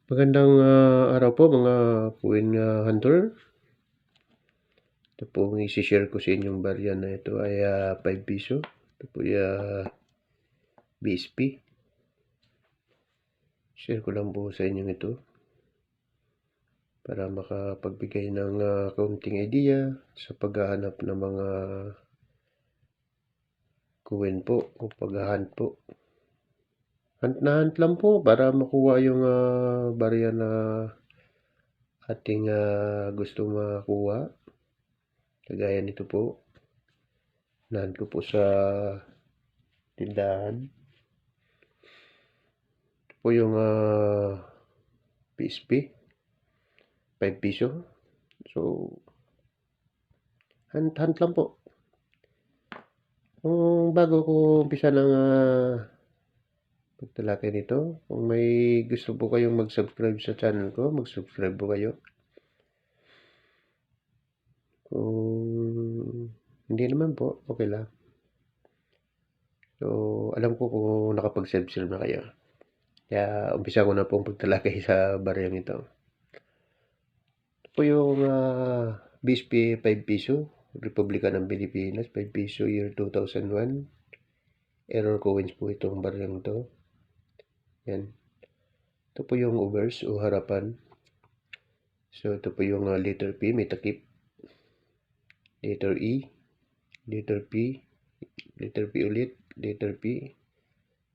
Magandang araw po mga Queen Hunter. Ito po ang isi-share ko sa inyong barya na ito ay 5 piso. Ito po ay BSP. Share ko lang po sa inyong ito para makapagbigay ng kaunting idea sa paghahanap ng mga coin po o paghahunt po. Hunt na hunt lang po para makuha yung barya na ating gusto makuha. Kagaya nito po. Nahan ko po sa tindahan. Ito po yung PSP. 5 piso. So, hunt lang po. Kung bago ko umpisa ng pagtalakay nito, kung may gusto po kayong mag-subscribe sa channel ko, mag-subscribe po kayo. Kung hindi naman po, okay lang. So, alam ko kung nakapag-subscribe na kayo. Kaya, umpisa ko na pong pagtalakay sa baryang ito. Ito po yung BSP 5 piso, Republika ng Pilipinas, 5 piso, year 2001. Error coins po itong baryang ito. Yan. Ito po yung overs o harapan. So, ito po yung letter P, may takip. Letter E, letter P, letter P ulit, letter P.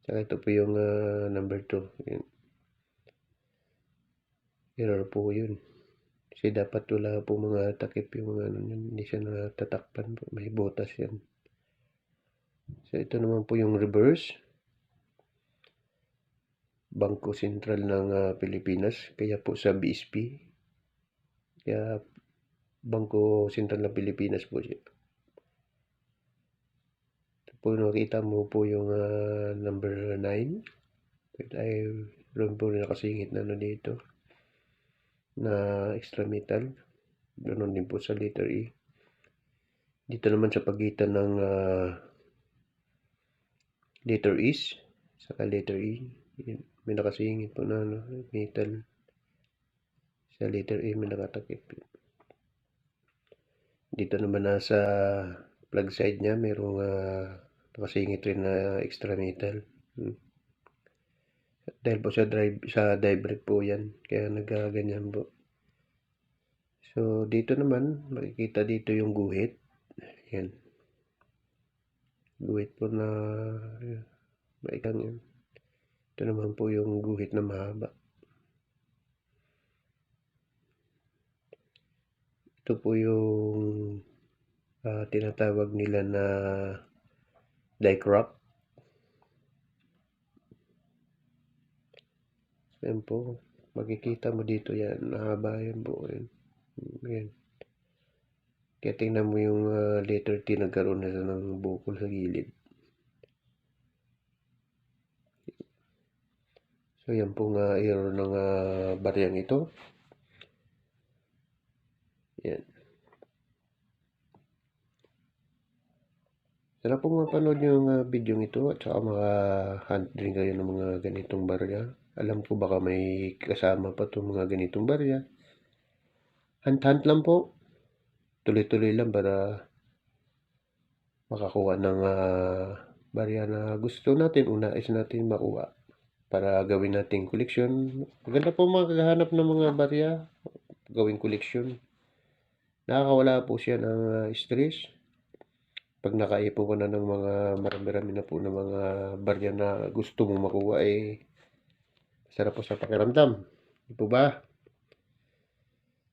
Saka ito po yung number 2. Yan. Error po yun. Kasi dapat wala po mga takip yung mga hindi siya natatakpan po. May butas yan. So, ito naman po yung reverse. Bangko Sentral ng Pilipinas. Kaya po sa BSP. Kaya Bangko Sentral ng Pilipinas po siya. Ito po nakita mo po yung number 9. Ay, ron po nakasingit na dito. Na extra metal. Ganoon din po sa letter E. Dito naman sa pagitan ng letter is saka letter E. May nakasingit po na metal. Sa letter E may nakatakip. Dito naman nasa plug side niya mayroong nakasingit rin na extra metal. Dahil po sa dive brake po yan. Kaya nagkaganyan po. So, dito naman, makikita dito yung guhit. Yan. Guhit po na maikang yan. Ito naman po yung guhit na mahaba. Ito po yung tinatawag nila na die crop. Yan po. Makikita mo dito yan. Mahaba yan po. Yan. Kaya tingnan mo yung letter T nagkaroon na ng bukol sa gilid. So, yan pong error ng baryang ito. Yan. Sana pong mapanood yung video ito at saka maka-hunt din kayo ng mga ganitong barya. Alam ko baka may kasama pa itong mga ganitong barya. Hunt lang po. Tuloy-tuloy lang para makakuha ng barya na gusto natin. Unais natin makuha para gawin nating koleksyon. Maganda po maghahanap ng mga barya. Gawing koleksyon. Nakakawala po siya ng stress. Pag nakaipon ko na ng mga marami-rami na po ng mga barya na gusto mong makuha sarap po sa pakiramdam. Di po ba?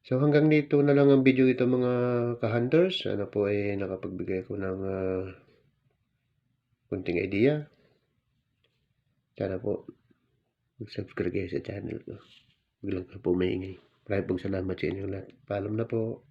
So hanggang dito na lang ang video ito mga ka-hunters. Sana po nakapagbigay ko ng kunting idea. Sana po mag-subscribe kayo sa channel ko. Huwag lang po maingay. Maraming pong salamat sa inyong lahat. Paalam na po.